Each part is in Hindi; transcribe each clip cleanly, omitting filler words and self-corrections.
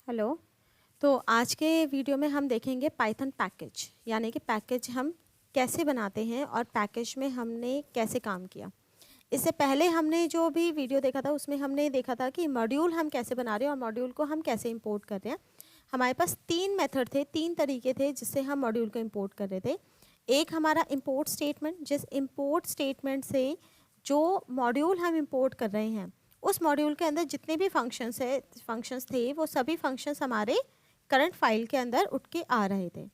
हेलो। तो आज के वीडियो में हम देखेंगे पाइथन पैकेज, यानी कि पैकेज हम कैसे बनाते हैं और पैकेज में हमने कैसे काम किया। इससे पहले हमने जो भी वीडियो देखा था उसमें हमने देखा था कि मॉड्यूल हम कैसे बना रहे हैं और मॉड्यूल को हम कैसे इंपोर्ट कर रहे हैं। हमारे पास 3 मेथड थे, 3 तरीके थे जिससे हम मॉड्यूल को इंपोर्ट कर रहे थे। एक हमारा इंपोर्ट स्टेटमेंट, जिस इंपोर्ट स्टेटमेंट से जो मॉड्यूल हम इंपोर्ट कर रहे हैं उस मॉड्यूल के अंदर जितने भी फंक्शंस थे वो सभी फंक्शंस हमारे करंट फाइल के अंदर उठ के आ रहे थे।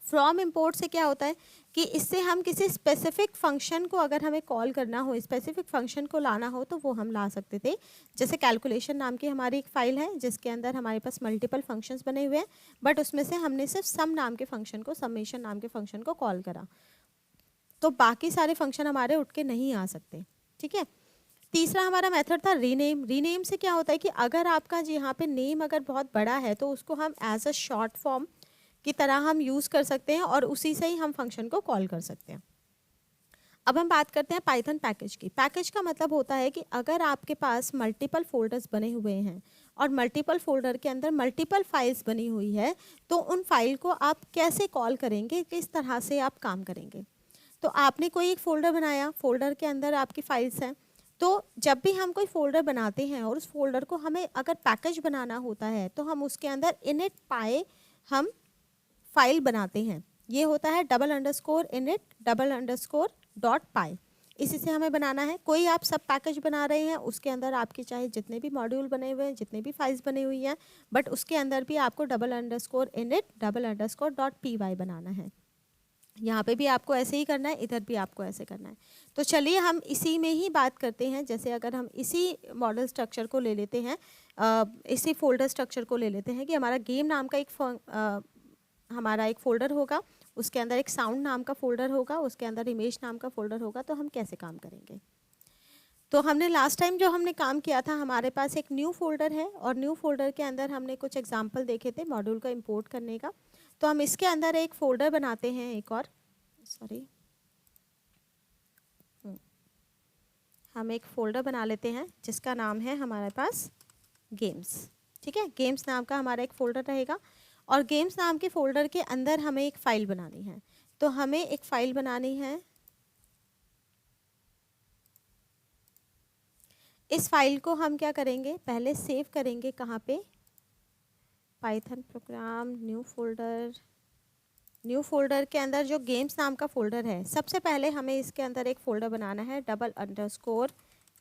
फ्रॉम इंपोर्ट से क्या होता है कि इससे हम किसी स्पेसिफिक फंक्शन को अगर हमें कॉल करना हो, स्पेसिफिक फंक्शन को लाना हो तो वो हम ला सकते थे। जैसे कैलकुलेशन नाम की हमारी एक फ़ाइल है जिसके अंदर हमारे पास मल्टीपल फंक्शंस बने हुए हैं, बट उसमें से हमने सिर्फ सम नाम के फंक्शन को, समेशन नाम के फंक्शन को कॉल करा, तो बाकी सारे फंक्शन हमारे उठ के नहीं आ सकते। ठीक है। तीसरा हमारा मेथड था रीनेम। रीनेम से क्या होता है कि अगर आपका जी यहाँ पे नेम अगर बहुत बड़ा है तो उसको हम एज अ शॉर्ट फॉर्म की तरह हम यूज़ कर सकते हैं और उसी से ही हम फंक्शन को कॉल कर सकते हैं। अब हम बात करते हैं पाइथन पैकेज की। पैकेज का मतलब होता है कि अगर आपके पास मल्टीपल फोल्डर्स बने हुए हैं और मल्टीपल फोल्डर के अंदर मल्टीपल फाइल्स बनी हुई है तो उन फाइल को आप कैसे कॉल करेंगे, किस तरह से आप काम करेंगे। तो आपने कोई एक फ़ोल्डर बनाया, फ़ोल्डर के अंदर आपकी फाइल्स हैं, तो जब भी हम कोई फ़ोल्डर बनाते हैं और उस फ़ोल्डर को हमें अगर पैकेज बनाना होता है तो हम उसके अंदर इनिट पाए हम फाइल बनाते हैं। ये होता है $init $.पाई। इसी से हमें बनाना है। कोई आप सब पैकेज बना रहे हैं उसके अंदर आपके चाहे जितने भी मॉड्यूल बने हुए हैं, जितने भी फाइल्स बनी हुई हैं, बट उसके अंदर भी आपको $init$.py बनाना है। यहाँ पे भी आपको ऐसे ही करना है, इधर भी आपको ऐसे करना है। तो चलिए हम इसी में ही बात करते हैं। जैसे अगर हम इसी मॉडल स्ट्रक्चर को ले लेते हैं, इसी फोल्डर स्ट्रक्चर को ले लेते हैं कि हमारा गेम नाम का हमारा एक फ़ोल्डर होगा, उसके अंदर एक साउंड नाम का फ़ोल्डर होगा, उसके अंदर इमेज नाम का फ़ोल्डर होगा। तो हम कैसे काम करेंगे, तो हमने लास्ट टाइम जो हमने काम किया था, हमारे पास एक न्यू फोल्डर है और न्यू फोल्डर के अंदर हमने कुछ एग्जांपल देखे थे मॉड्यूल को इंपोर्ट करने का। तो हम इसके अंदर एक फ़ोल्डर बनाते हैं, एक और सॉरी हम एक फ़ोल्डर बना लेते हैं जिसका नाम है हमारे पास गेम्स। ठीक है, गेम्स नाम का हमारा एक फ़ोल्डर रहेगा और गेम्स नाम के फ़ोल्डर के अंदर हमें एक फ़ाइल बनानी है। तो हमें एक फ़ाइल बनानी है। इस फाइल को हम क्या करेंगे, पहले सेव करेंगे कहाँ पे, पाइथन प्रोग्राम न्यू फोल्डर के अंदर जो गेम्स नाम का फोल्डर है, सबसे पहले हमें इसके अंदर एक फ़ोल्डर बनाना है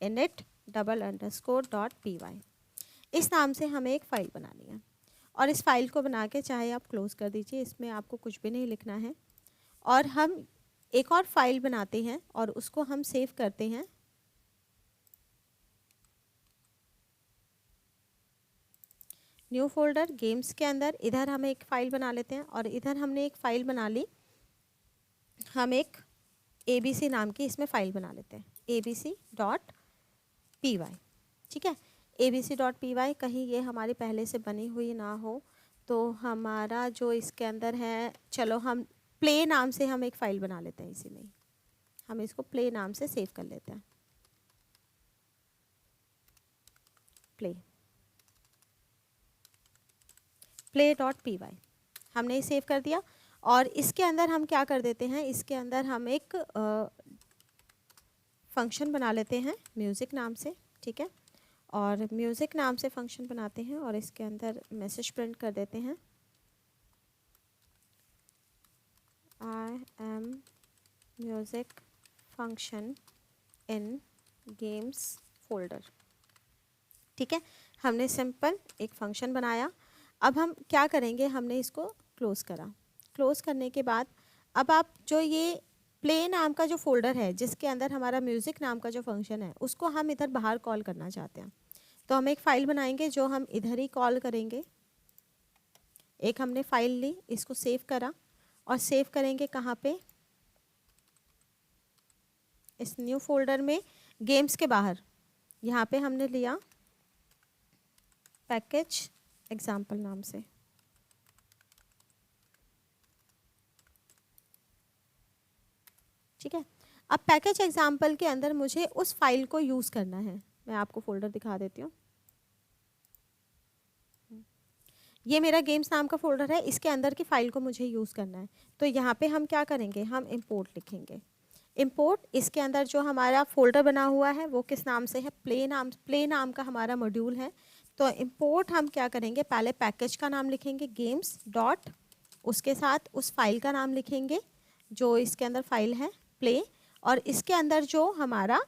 $_init$_.py। इस नाम से हमें एक फ़ाइल बनानी है और इस फाइल को बना के चाहे आप क्लोज़ कर दीजिए, इसमें आपको कुछ भी नहीं लिखना है। और हम एक और फाइल बनाते हैं और उसको हम सेव करते हैं न्यू फोल्डर गेम्स के अंदर। इधर हम एक फ़ाइल बना लेते हैं और इधर हमने एक फ़ाइल बना ली, हम एक ABC नाम की इसमें फ़ाइल बना लेते हैं, abc.py। ठीक है, abc.py, कहीं ये हमारी पहले से बनी हुई ना हो तो हमारा जो इसके अंदर है, चलो हम प्ले नाम से हम एक फ़ाइल बना लेते हैं, इसी में ही हम इसको प्ले नाम से सेव कर लेते हैं। play.py हमने सेव कर दिया और इसके अंदर हम क्या कर देते हैं, इसके अंदर हम एक फंक्शन बना लेते हैं म्यूज़िक नाम से। ठीक है, और म्यूज़िक नाम से फंक्शन बनाते हैं और इसके अंदर मैसेज प्रिंट कर देते हैं, I am music function in games folder. ठीक है, हमने सिंपल एक फंक्शन बनाया। अब हम क्या करेंगे, हमने इसको क्लोज़ करा। क्लोज़ करने के बाद अब आप जो ये प्ले नाम का जो फोल्डर है जिसके अंदर हमारा म्यूज़िक नाम का जो फंक्शन है उसको हम इधर बाहर कॉल करना चाहते हैं। तो हम एक फ़ाइल बनाएंगे जो हम इधर ही कॉल करेंगे। एक हमने फ़ाइल ली, इसको सेव करा और सेव करेंगे कहाँ पे, इस न्यू फोल्डर में गेम्स के बाहर। यहाँ पे हमने लिया पैकेज एग्जाम्पल नाम से। ठीक है, अब पैकेज एग्जाम्पल के अंदर मुझे उस फाइल को यूज़ करना है। मैं आपको फोल्डर दिखा देती हूँ। ये मेरा गेम्स नाम का फोल्डर है, इसके अंदर की फ़ाइल को मुझे यूज़ करना है। तो यहाँ पे हम क्या करेंगे, हम इंपोर्ट लिखेंगे। इंपोर्ट, इसके अंदर जो हमारा फोल्डर बना हुआ है वो किस नाम से है, प्ले नाम का हमारा मॉड्यूल है। तो इंपोर्ट हम क्या करेंगे, पहले पैकेज का नाम लिखेंगे गेम्स डॉट, उसके साथ उस फाइल का नाम लिखेंगे जो इसके अंदर फाइल है प्ले, और इसके अंदर जो हमारा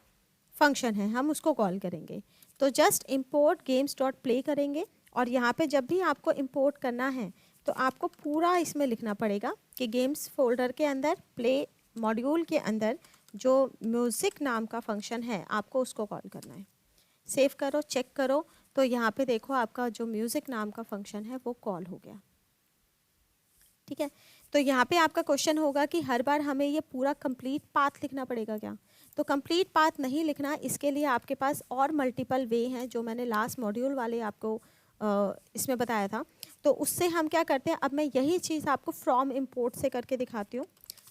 फंक्शन है हम उसको कॉल करेंगे। तो just import games dot play करेंगे, और यहाँ पे जब भी आपको इंपोर्ट करना है तो आपको पूरा इसमें लिखना पड़ेगा कि गेम्स फोल्डर के अंदर प्ले मॉड्यूल के अंदर जो म्यूज़िक नाम का फंक्शन है आपको उसको कॉल करना है। सेव करो, चेक करो, तो यहाँ पे देखो आपका जो म्यूज़िक नाम का फंक्शन है वो कॉल हो गया। ठीक है, तो यहाँ पे आपका क्वेश्चन होगा कि हर बार हमें ये पूरा कंप्लीट पाथ लिखना पड़ेगा क्या? तो कंप्लीट पाथ नहीं लिखना, इसके लिए आपके पास और मल्टीपल वे हैं जो मैंने लास्ट मॉड्यूल वाले आपको इसमें बताया था। तो उससे हम क्या करते हैं, अब मैं यही चीज़ आपको फ्रॉम इम्पोर्ट से करके दिखाती हूँ।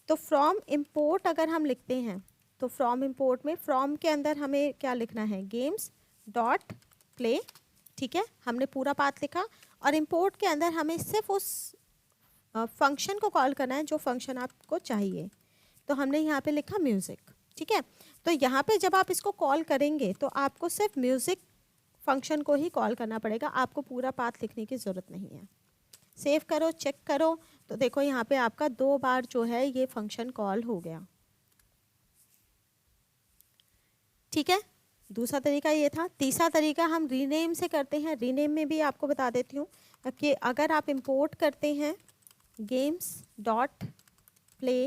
तो फ्रॉम इम्पोर्ट अगर हम लिखते हैं तो फ्रॉम इम्पोर्ट में फ्रॉम के अंदर हमें क्या लिखना है, गेम्स डॉट प्ले। ठीक है, हमने पूरा पाथ लिखा, और इम्पोर्ट के अंदर हमें सिर्फ उस फंक्शन को कॉल करना है जो फंक्शन आपको चाहिए। तो हमने यहाँ पे लिखा म्यूज़िक। ठीक है, तो यहाँ पे जब आप इसको कॉल करेंगे तो आपको सिर्फ म्यूज़िक फंक्शन को ही कॉल करना पड़ेगा, आपको पूरा पाथ लिखने की ज़रूरत नहीं है। सेव करो, चेक करो, तो देखो यहाँ पे आपका 2 बार जो है ये फंक्शन कॉल हो गया। ठीक है, दूसरा तरीका ये था। तीसरा तरीका हम रीनेम से करते हैं। रीनेम में भी आपको बता देती हूँ कि अगर आप इंपोर्ट करते हैं गेम्स डॉट प्ले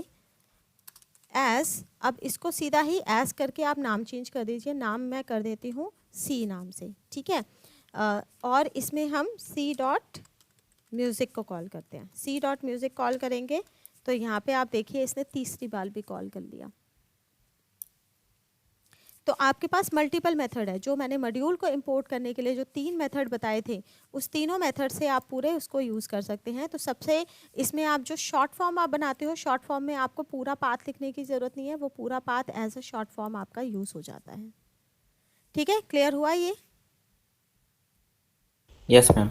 एज, अब इसको सीधा ही एज करके आप नाम चेंज कर दीजिए। नाम मैं कर देती हूँ सी नाम से। ठीक है, और इसमें हम सी डॉट म्यूज़िक को कॉल करते हैं। सी डॉट म्यूज़िक कॉल करेंगे तो यहाँ पे आप देखिए इसने तीसरी बार भी कॉल कर लिया। तो आपके पास मल्टीपल मेथड है। जो मैंने मॉड्यूल को इंपोर्ट करने के लिए जो 3 मेथड बताए थे, उस तीनों मेथड से आप पूरे उसको यूज़ कर सकते हैं। तो सबसे इसमें आप जो शॉर्ट फॉर्म आप बनाते हो, शॉर्ट फॉर्म में आपको पूरा पाथ लिखने की ज़रूरत नहीं है, वो पूरा path as a short form आपका यूज़ हो जाता है। ठीक है, क्लियर हुआ ये? Yes ma'am.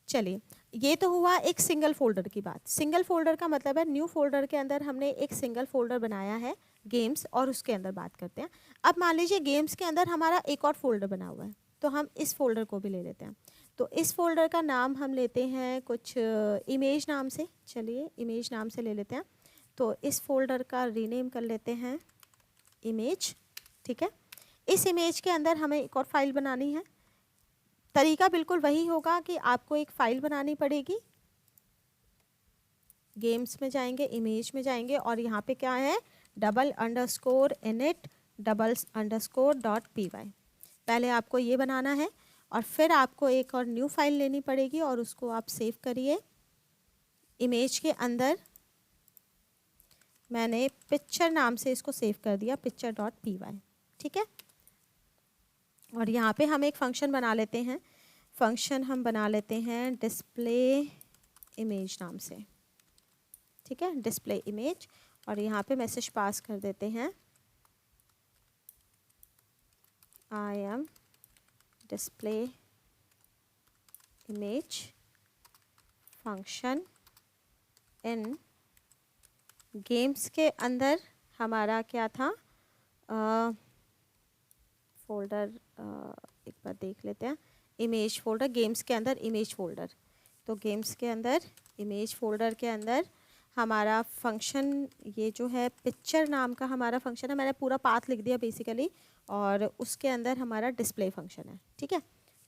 चलिए, ये तो हुआ एक सिंगल फोल्डर की बात। सिंगल फोल्डर का मतलब है न्यू फोल्डर के अंदर हमने एक सिंगल फोल्डर बनाया है गेम्स, और उसके अंदर बात करते हैं। अब मान लीजिए गेम्स के अंदर हमारा एक और फोल्डर बना हुआ है, तो हम इस फोल्डर को भी ले लेते हैं। तो इस फोल्डर का नाम हम लेते हैं कुछ इमेज नाम से। चलिए, इमेज नाम से ले लेते हैं। तो इस फोल्डर का रीनेम कर लेते हैं इमेज। ठीक है, इस इमेज के अंदर हमें एक और फाइल बनानी है। तरीका बिल्कुल वही होगा कि आपको एक फ़ाइल बनानी पड़ेगी। गेम्स में जाएंगे, इमेज में जाएंगे, और यहाँ पे क्या है, $_init__.py। पहले आपको ये बनाना है, और फिर आपको एक और न्यू फाइल लेनी पड़ेगी और उसको आप सेव करिए। इमेज के अंदर मैंने पिक्चर नाम से इसको सेव कर दिया, picture.py। ठीक है, और यहाँ पे हम एक फंक्शन बना लेते हैं। फंक्शन हम बना लेते हैं डिस्प्ले इमेज नाम से। ठीक है, डिस्प्ले इमेज, और यहाँ पे मैसेज पास कर देते हैं I am display image function in games के अंदर हमारा क्या था, फोल्डर एक बार देख लेते हैं। इमेज फोल्डर, गेम्स के अंदर इमेज फोल्डर। तो गेम्स के अंदर इमेज फोल्डर के अंदर हमारा फंक्शन ये जो है पिक्चर नाम का हमारा फंक्शन है। मैंने पूरा पाथ लिख दिया बेसिकली, और उसके अंदर हमारा डिस्प्ले फंक्शन है। ठीक है,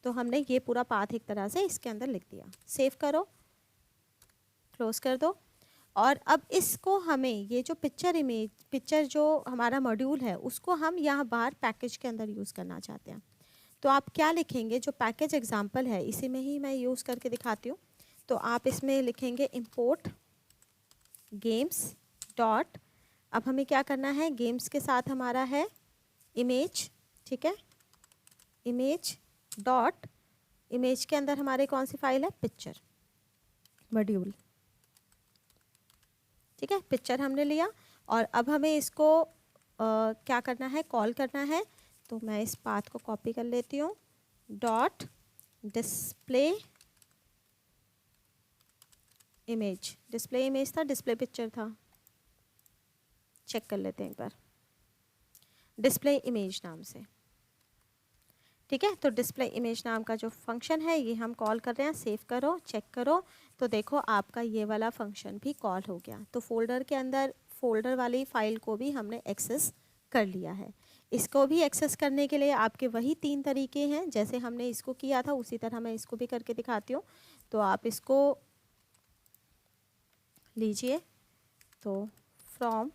तो हमने ये पूरा पाथ एक तरह से इसके अंदर लिख दिया। सेव करो, क्लोज कर दो, और अब इसको हमें ये जो पिक्चर जो हमारा मॉड्यूल है उसको हम यहाँ बाहर पैकेज के अंदर यूज़ करना चाहते हैं। तो आप क्या लिखेंगे, जो पैकेज एग्जांपल है इसी में ही मैं यूज़ करके दिखाती हूँ। तो आप इसमें लिखेंगे इंपोर्ट गेम्स डॉट, अब हमें क्या करना है, गेम्स के साथ हमारा है इमेज। ठीक है, इमेज डॉट, इमेज के अंदर हमारे कौन सी फाइल है, पिक्चर मॉड्यूल। ठीक है, पिक्चर हमने लिया, और अब हमें इसको क्या करना है, कॉल करना है। तो मैं इस पाथ को कॉपी कर लेती हूँ, dot display image, display image था, डिस्प्ले पिक्चर था, चेक कर लेते हैं एक बार, डिस्प्ले इमेज नाम से। ठीक है, तो डिस्प्ले इमेज नाम का जो फंक्शन है ये हम कॉल कर रहे हैं। सेव करो, चेक करो, तो देखो आपका ये वाला फंक्शन भी कॉल हो गया। तो फोल्डर के अंदर फोल्डर वाली फाइल को भी हमने एक्सेस कर लिया है। इसको भी एक्सेस करने के लिए आपके वही 3 तरीके हैं, जैसे हमने इसको किया था उसी तरह मैं इसको भी करके दिखाती हूँ। तो आप इसको लीजिए, तो फ्रॉम,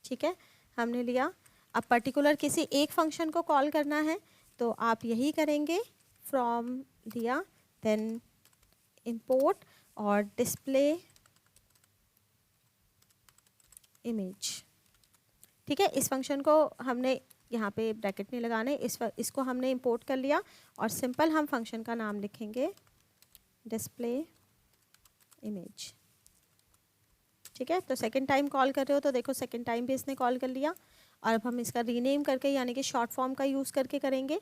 ठीक है, हमने लिया। अब पर्टिकुलर किसी एक फंक्शन को कॉल करना है तो आप यही करेंगे, फ्रॉम लिया, देन इंपोर्ट और डिस्प्ले इमेज। ठीक है, इस फंक्शन को हमने यहाँ पे ब्रैकेट नहीं लगाने, इसको हमने इंपोर्ट कर लिया और सिंपल हम फंक्शन का नाम लिखेंगे डिस्प्ले इमेज। ठीक है, तो सेकंड टाइम कॉल कर रहे हो तो देखो सेकंड टाइम भी इसने कॉल कर लिया। और अब हम इसका रीनेम करके यानी कि शॉर्ट फॉर्म का यूज़ करके करेंगे।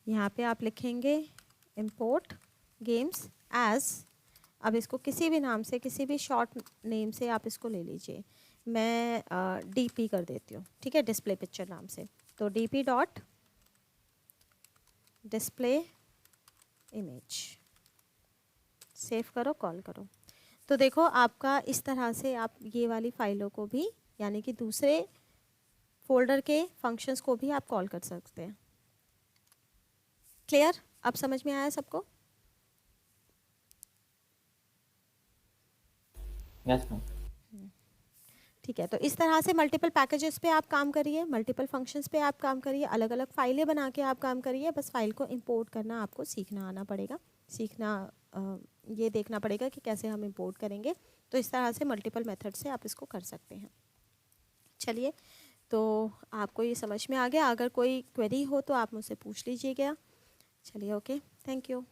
यहाँ पे आप लिखेंगे इंपोर्ट गेम्स एज, अब इसको किसी भी नाम से, किसी भी शॉर्ट नेम से आप इसको ले लीजिए। मैं डीपी कर देती हूँ, ठीक है, डिस्प्ले पिक्चर नाम से। तो DP dot display image, save करो, कॉल करो। तो देखो आपका इस तरह से आप ये वाली फाइलों को भी यानी कि दूसरे फोल्डर के फंक्शंस को भी आप कॉल कर सकते हैं। क्लियर, अब समझ में आया सबको? Yes ma'am. ठीक है, तो इस तरह से मल्टीपल पैकेजेस पे आप काम करिए, मल्टीपल फंक्शंस पे आप काम करिए, अलग अलग फाइलें बना के आप काम करिए। बस फाइल को इंपोर्ट करना आपको सीखना आना पड़ेगा, ये देखना पड़ेगा कि कैसे हम इंपोर्ट करेंगे। तो इस तरह से मल्टीपल मेथड से आप इसको कर सकते हैं। चलिए, तो आपको ये समझ में आ गया। अगर कोई क्वेरी हो तो आप मुझसे पूछ लीजिएगा। चलिए, ओके, थैंक यू।